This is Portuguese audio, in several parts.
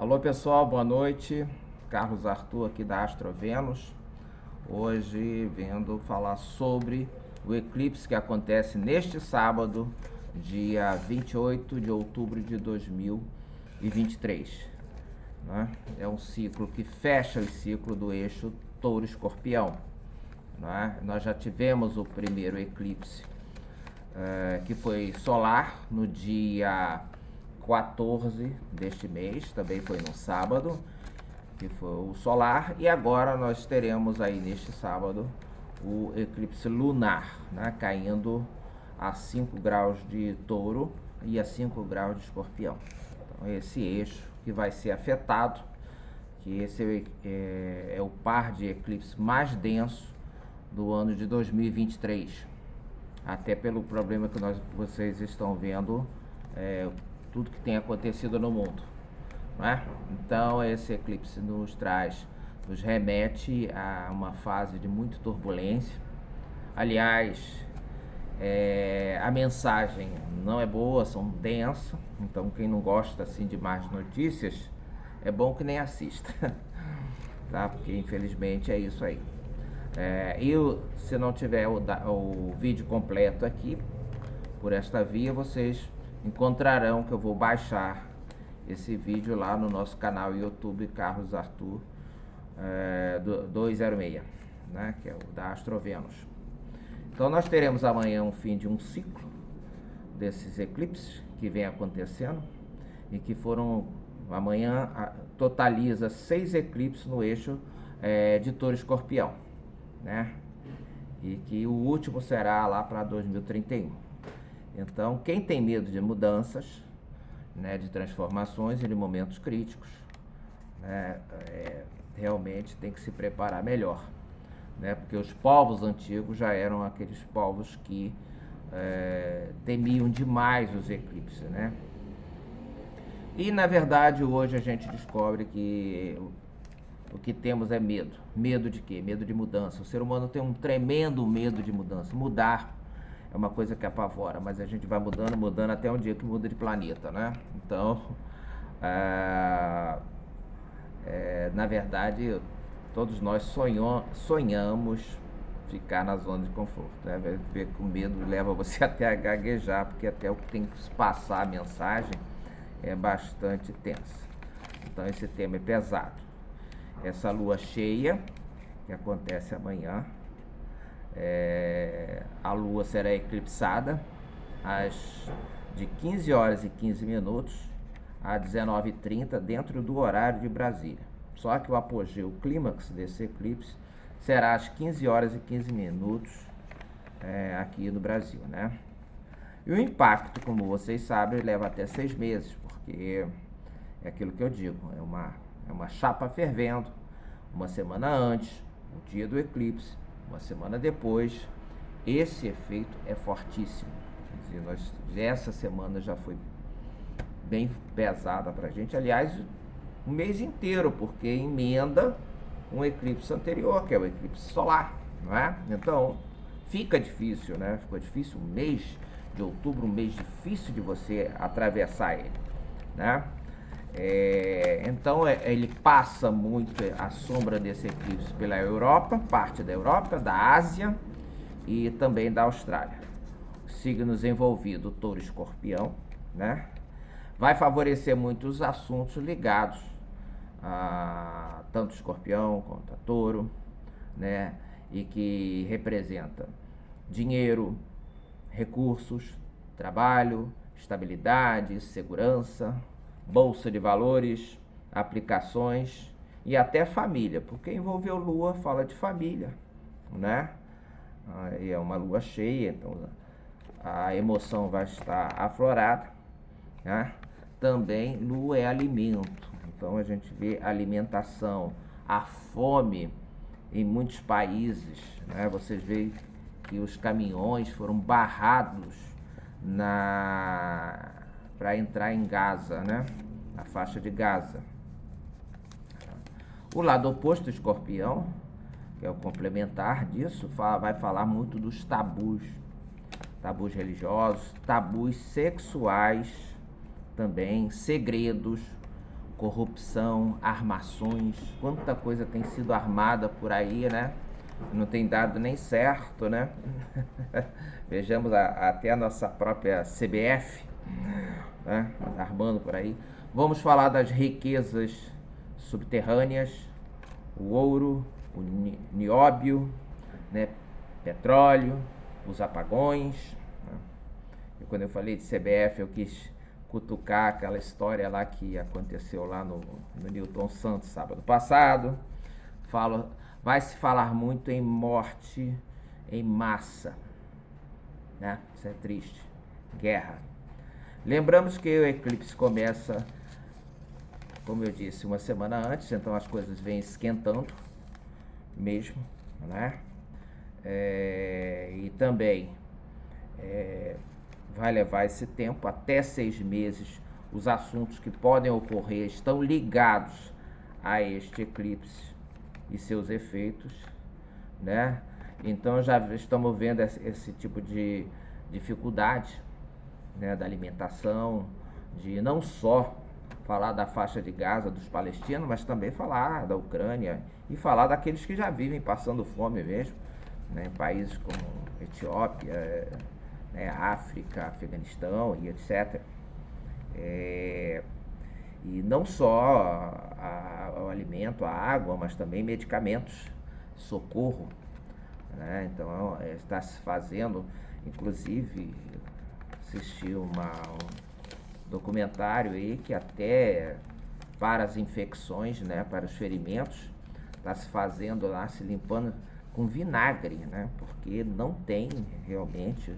Alô pessoal, boa noite. Carlos Arthur aqui da Astro Vênus. Hoje vindo falar sobre o eclipse que acontece neste sábado, dia 28 de outubro de 2023. Né? É um ciclo que fecha o ciclo do eixo Touro-Escorpião. Né? Nós já tivemos o primeiro eclipse que foi solar no dia 14 deste mês, também foi no sábado, que foi o solar, e agora nós teremos aí neste sábado o eclipse lunar, né, caindo a 5 graus de Touro e a 5 graus de Escorpião. Então esse eixo que vai ser afetado, que esse é o par de eclipse mais denso do ano de 2023, até pelo problema que vocês estão vendo, tudo que tem acontecido no mundo, né? Então esse eclipse nos remete a uma fase de muita turbulência. Aliás, a mensagem não é boa, são densos, então quem não gosta assim de más notícias, é bom que nem assista, tá? Porque infelizmente é isso aí. Se não tiver o vídeo completo aqui, por esta via, vocês encontrarão que eu vou baixar esse vídeo lá no nosso canal YouTube Carlos Arthur 206, né, que é o da Astro Vênus. Então nós teremos amanhã um fim de um ciclo desses eclipses que vem acontecendo e que amanhã totaliza 6 eclipses no eixo de Touro-Escorpião, né? E que o último será lá para 2031. Então, quem tem medo de mudanças, né, de transformações em momentos críticos, né, realmente tem que se preparar melhor, né? Porque os povos antigos já eram aqueles povos que temiam demais os eclipses, né? E na verdade hoje a gente descobre que o que temos é medo. Medo de quê? Medo de mudança. O ser humano tem um tremendo medo de mudança. Mudar é uma coisa que apavora, mas a gente vai mudando até um dia que muda de planeta, né? Então, na verdade, todos nós sonhamos ficar na zona de conforto, né? Ver que o medo leva você até a gaguejar, porque até o que tem que passar a mensagem é bastante tensa. Então esse tema é pesado. Essa lua cheia, que acontece amanhã, a lua será eclipsada de 15 horas e 15 minutos a 19h30 dentro do horário de Brasília. Só que o apogeu, o clímax desse eclipse será às 15 horas e 15 minutos aqui no Brasil, né? E o impacto, como vocês sabem, leva até 6 meses, porque é aquilo que eu digo, é uma chapa fervendo, uma semana antes, o dia do eclipse, uma semana depois, esse efeito é fortíssimo. Quer dizer, essa semana já foi bem pesada pra gente, aliás, um mês inteiro, porque emenda um eclipse anterior, que é o eclipse solar, não é? Então, fica difícil, né? Ficou difícil um mês de outubro, um mês difícil de você atravessar ele, né? Então ele passa muito a sombra desse eclipse pela Europa, parte da Europa, da Ásia e também da Austrália. Signos envolvidos, Touro e Escorpião, né? Vai favorecer muito os assuntos ligados a tanto Escorpião quanto a Touro, né? E que representa dinheiro, recursos, trabalho, estabilidade, segurança, bolsa de valores, aplicações e até família, porque envolveu lua, fala de família, né? E é uma lua cheia, então a emoção vai estar aflorada, né? Também lua é alimento, então a gente vê alimentação, a fome em muitos países, né? Vocês veem que os caminhões foram barrados para entrar em Gaza, né? A faixa de Gaza. O lado oposto do Escorpião, que é o complementar disso, vai falar muito dos tabus religiosos, tabus sexuais também, segredos, corrupção, armações, quanta coisa tem sido armada por aí, né? Não tem dado nem certo, né? Vejamos até a nossa própria CBF, né? Armando por aí. Vamos falar das riquezas subterrâneas, o ouro, o nióbio, né? Petróleo, os apagões, né? E quando eu falei de CBF, eu quis cutucar aquela história lá que aconteceu lá no Newton Santos sábado passado. Vai se falar muito em morte em massa, né? Isso é triste. Guerra. Lembramos que o eclipse começa, como eu disse, uma semana antes, então as coisas vêm esquentando mesmo, né? E também vai levar esse tempo, até 6 meses. Os assuntos que podem ocorrer estão ligados a este eclipse e seus efeitos, né? Então já estamos vendo esse tipo de dificuldade, né, da alimentação, de não só falar da faixa de Gaza, dos palestinos, mas também falar da Ucrânia e falar daqueles que já vivem passando fome mesmo, né, em países como Etiópia, né, África, Afeganistão e etc. E não só o alimento, a água, mas também medicamentos, socorro, né? Então está se fazendo, inclusive assisti um documentário aí que até para as infecções, né, para os ferimentos, está se fazendo lá, se limpando com vinagre, né? Porque não tem realmente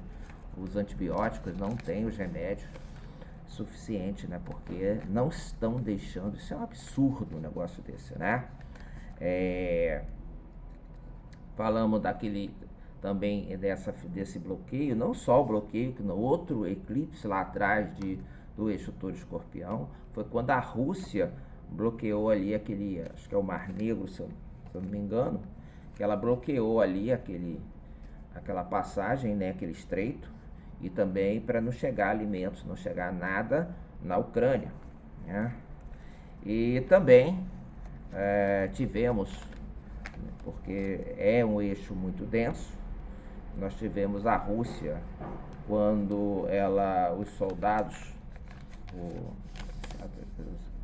os antibióticos, não tem os remédios suficiente, né? Porque não estão deixando, isso é um absurdo um negócio desse, né? Falamos também desse bloqueio, não só o bloqueio, que no outro eclipse lá atrás do eixo Touro-Escorpião, foi quando a Rússia bloqueou ali aquele, acho que é o Mar Negro, se eu não me engano, que ela bloqueou ali aquela passagem, né, aquele estreito, e também para não chegar alimentos, não chegar nada na Ucrânia, né? E também tivemos, porque é um eixo muito denso, nós tivemos a Rússia, quando os soldados,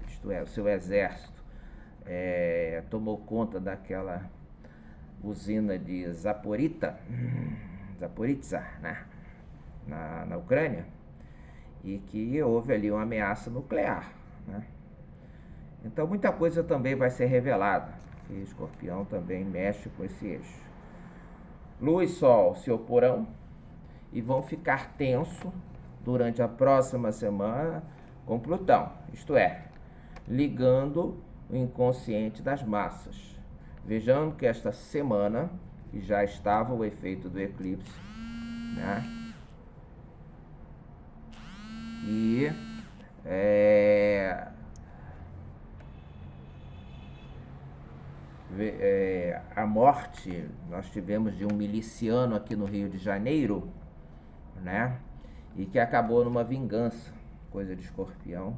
isto é, o seu exército, tomou conta daquela usina de Zaporizhzhia, né? Na Ucrânia, e que houve ali uma ameaça nuclear, né? Então muita coisa também vai ser revelada, e Escorpião também mexe com esse eixo. Lua e Sol se oporão e vão ficar tenso durante a próxima semana com Plutão, isto é, ligando o inconsciente das massas. Vejamos que esta semana já estava o efeito do eclipse, né? E a morte, nós tivemos de um miliciano aqui no Rio de Janeiro, né? E que acabou numa vingança, coisa de Escorpião,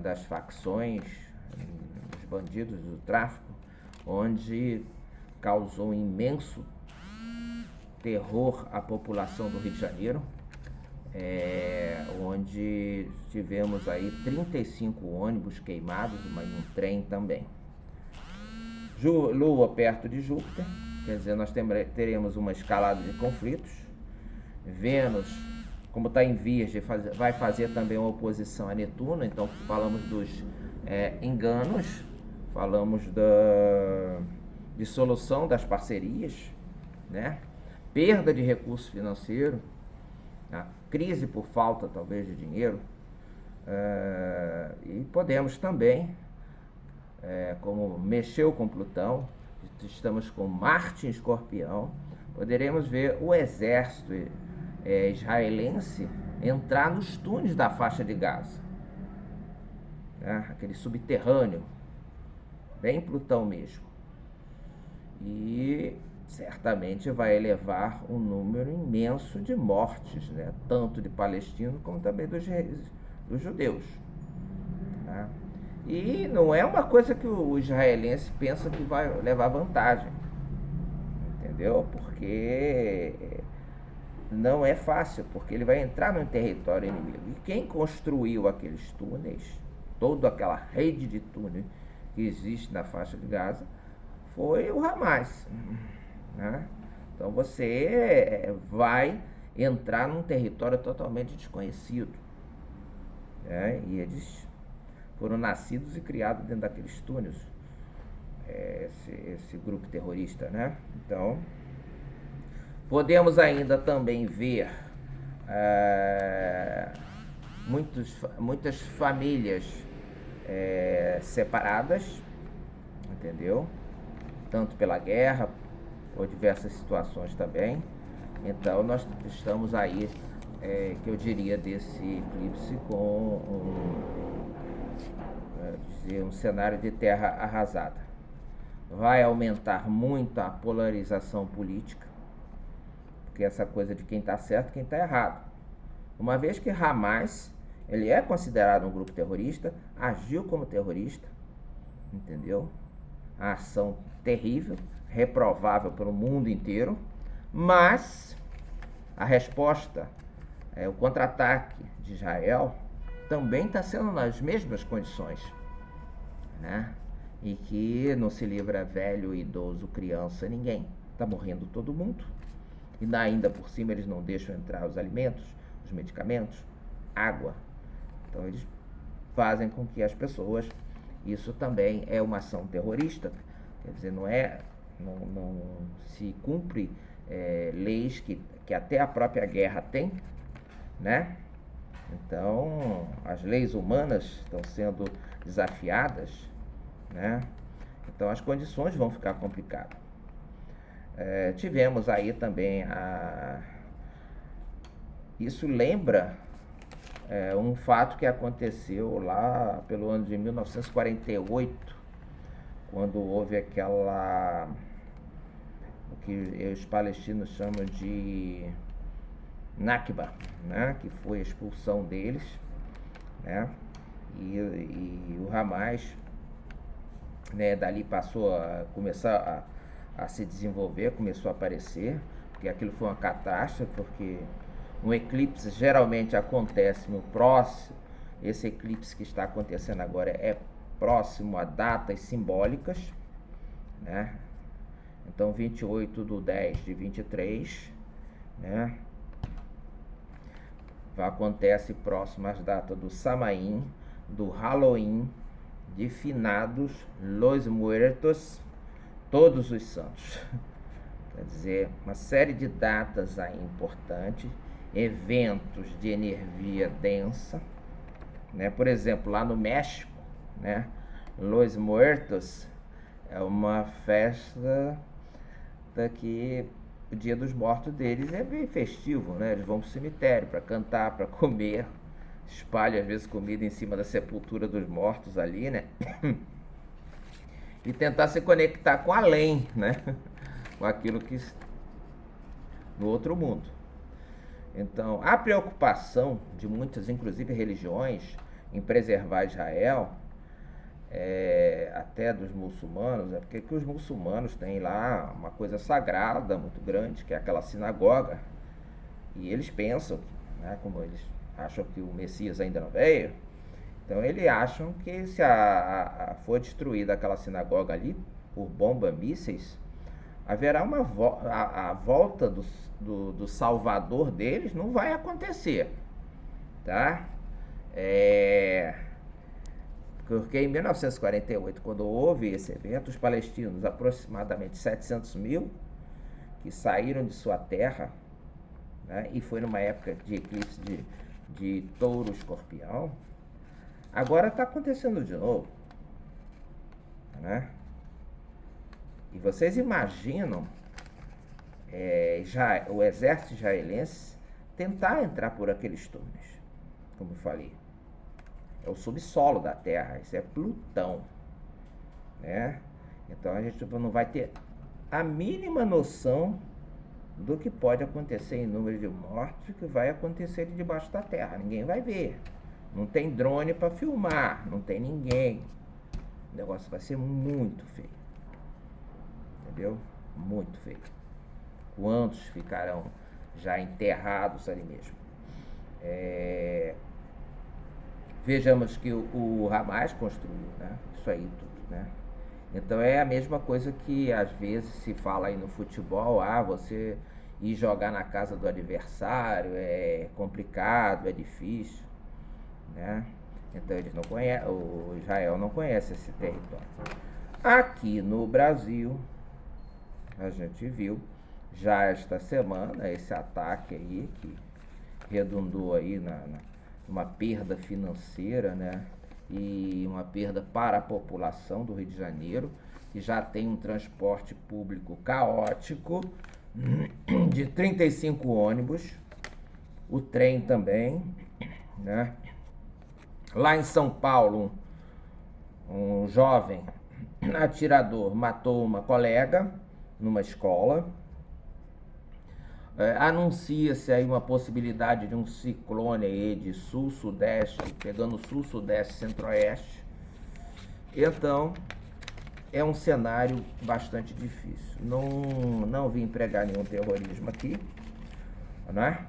das facções, dos bandidos do tráfico, onde causou um imenso terror à população do Rio de Janeiro, onde tivemos aí 35 ônibus queimados, mas um trem também. Lua perto de Júpiter, quer dizer, nós teremos uma escalada de conflitos. Vênus, como está em vias, vai fazer também uma oposição a Netuno, então falamos dos enganos, falamos da dissolução das parcerias, né? Perda de recurso financeiro, a crise por falta talvez de dinheiro, e podemos também, como mexeu com Plutão, estamos com Marte em Escorpião, poderemos ver o exército israelense entrar nos túneis da faixa de Gaza, né? Aquele subterrâneo, bem Plutão mesmo, e certamente vai elevar um número imenso de mortes, né? Tanto de palestinos como também dos judeus, né? E não é uma coisa que o israelense pensa que vai levar vantagem, entendeu? Porque não é fácil, porque ele vai entrar no território inimigo. E quem construiu aqueles túneis, toda aquela rede de túneis que existe na faixa de Gaza, foi o Hamas, né? Então você vai entrar num território totalmente desconhecido, né? E eles foram nascidos e criados dentro daqueles túneis, esse grupo terrorista, né? Então podemos ainda também ver muitas famílias separadas, entendeu? Tanto pela guerra ou diversas situações também. Então nós estamos aí, que eu diria, desse eclipse com um cenário de terra arrasada. Vai aumentar muito a polarização política, porque essa coisa de quem está certo e quem está errado. Uma vez que Hamas, ele é considerado um grupo terrorista, agiu como terrorista, entendeu? A ação terrível, reprovável pelo mundo inteiro, mas a resposta, o contra-ataque de Israel, também está sendo nas mesmas condições, né? E que não se livra velho, idoso, criança, ninguém. Está morrendo todo mundo. E ainda por cima eles não deixam entrar os alimentos, os medicamentos, água. Então eles fazem com que as pessoas... Isso também é uma ação terrorista. Quer dizer, não se cumpre leis que até a própria guerra tem, né? Então as leis humanas estão sendo desafiadas, né? Então as condições vão ficar complicadas. Tivemos aí também isso lembra um fato que aconteceu lá pelo ano de 1948, quando houve aquela, o que os palestinos chamam de Nakba, né? Que foi a expulsão deles, né? E o Hamas, né, dali passou a começar a se desenvolver, começou a aparecer, porque aquilo foi uma catástrofe, porque um eclipse geralmente acontece no próximo, esse eclipse que está acontecendo agora é próximo a datas simbólicas, né? Então 28/10/23, né? Acontece próximo às datas do Samaim, do Halloween, de Finados, Los Muertos, Todos os Santos. Quer dizer, uma série de datas aí importantes, eventos de energia densa, né? Por exemplo, lá no México, né? Los Muertos é uma festa que o Dia dos Mortos deles é bem festivo, né? Eles vão pro cemitério para cantar, para comer, espalham às vezes comida em cima da sepultura dos mortos ali, né? E tentar se conectar com além, né? Com aquilo que no outro mundo. Então, a preocupação de muitas, inclusive religiões, em preservar Israel, até dos muçulmanos, porque os muçulmanos têm lá uma coisa sagrada muito grande, que é aquela sinagoga, e eles pensam, né, como eles acham que o Messias ainda não veio, então eles acham que se for destruída aquela sinagoga ali por bomba, mísseis, haverá a volta do Salvador deles não vai acontecer, tá? Porque em 1948, quando houve esse evento, os palestinos, aproximadamente 700 mil, que saíram de sua terra, né, e foi numa época de eclipse de touro escorpião, agora está acontecendo de novo, né? E vocês imaginam o exército israelense tentar entrar por aqueles túneis, como eu falei. É o subsolo da Terra, isso é Plutão, né? Então a gente não vai ter a mínima noção do que pode acontecer em número de mortos, que vai acontecer debaixo da Terra. Ninguém vai ver, Não tem drone para filmar, não tem ninguém. O negócio vai ser muito feio. Entendeu? Muito feio. Quantos ficarão já enterrados ali mesmo? Vejamos que o Hamas construiu, né? Isso aí tudo, né? Então é a mesma coisa que às vezes se fala aí no futebol, você ir jogar na casa do adversário é complicado, é difícil, né? Então eles não conhecem, o Israel não conhece esse território. Aqui no Brasil, a gente viu já esta semana esse ataque aí que redundou aí numa perda financeira, né? E uma perda para a população do Rio de Janeiro, que já tem um transporte público caótico, de 35 ônibus, o trem também, né? Lá em São Paulo, um jovem atirador matou uma colega numa escola. Anuncia-se aí uma possibilidade de um ciclone aí de sul-sudeste, pegando sul-sudeste, centro-oeste. Então, é um cenário bastante difícil. Não vim pregar nenhum terrorismo aqui, né?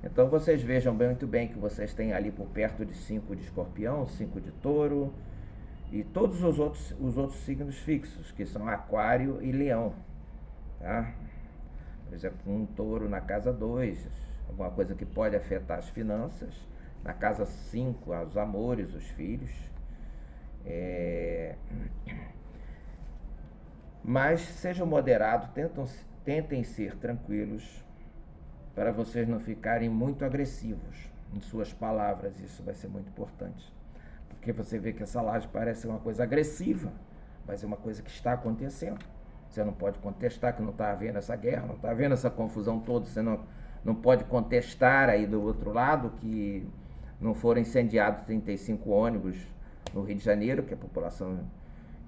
Então, vocês vejam muito bem que vocês têm ali por perto de 5 de escorpião, 5 de touro e todos os outros signos fixos, que são aquário e leão, tá? Por exemplo, um touro na casa 2, alguma coisa que pode afetar as finanças. Na casa 5, os amores, os filhos. Mas sejam moderados, tentem ser tranquilos, para vocês não ficarem muito agressivos em suas palavras. Isso vai ser muito importante. Porque você vê que essa laje parece uma coisa agressiva, mas é uma coisa que está acontecendo. Você não pode contestar que não está havendo essa guerra, não está havendo essa confusão toda. Você não pode contestar aí do outro lado que não foram incendiados 35 ônibus no Rio de Janeiro, que a população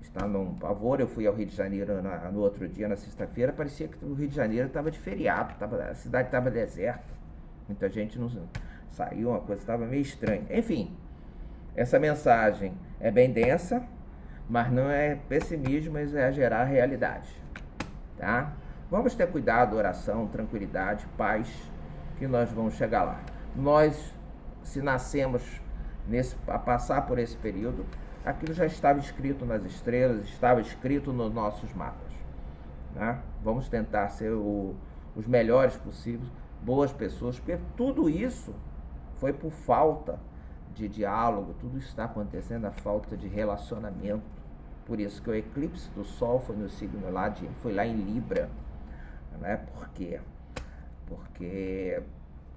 está num pavor. Eu fui ao Rio de Janeiro no outro dia, na sexta-feira, parecia que o Rio de Janeiro estava de feriado, a cidade estava deserta. Muita gente não saiu, uma coisa estava meio estranha. Enfim, essa mensagem é bem densa, mas não é pessimismo exagerar a realidade, tá? Vamos ter cuidado, oração, tranquilidade, paz, que nós vamos chegar lá. Nós, se nascemos a passar por esse período, aquilo já estava escrito nas estrelas, estava escrito nos nossos mapas, né? Vamos tentar ser os melhores possíveis, boas pessoas, porque tudo isso foi por falta de diálogo, tudo isso está acontecendo, a falta de relacionamento. Por isso que o eclipse do Sol foi no signo foi lá em Libra, né? Por quê? Porque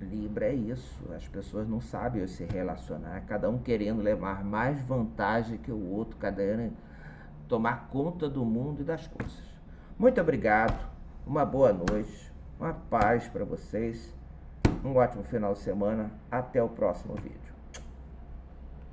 Libra é isso, as pessoas não sabem se relacionar, cada um querendo levar mais vantagem que o outro, cada um tomar conta do mundo e das coisas. Muito obrigado, uma boa noite, uma paz para vocês, um ótimo final de semana, até o próximo vídeo.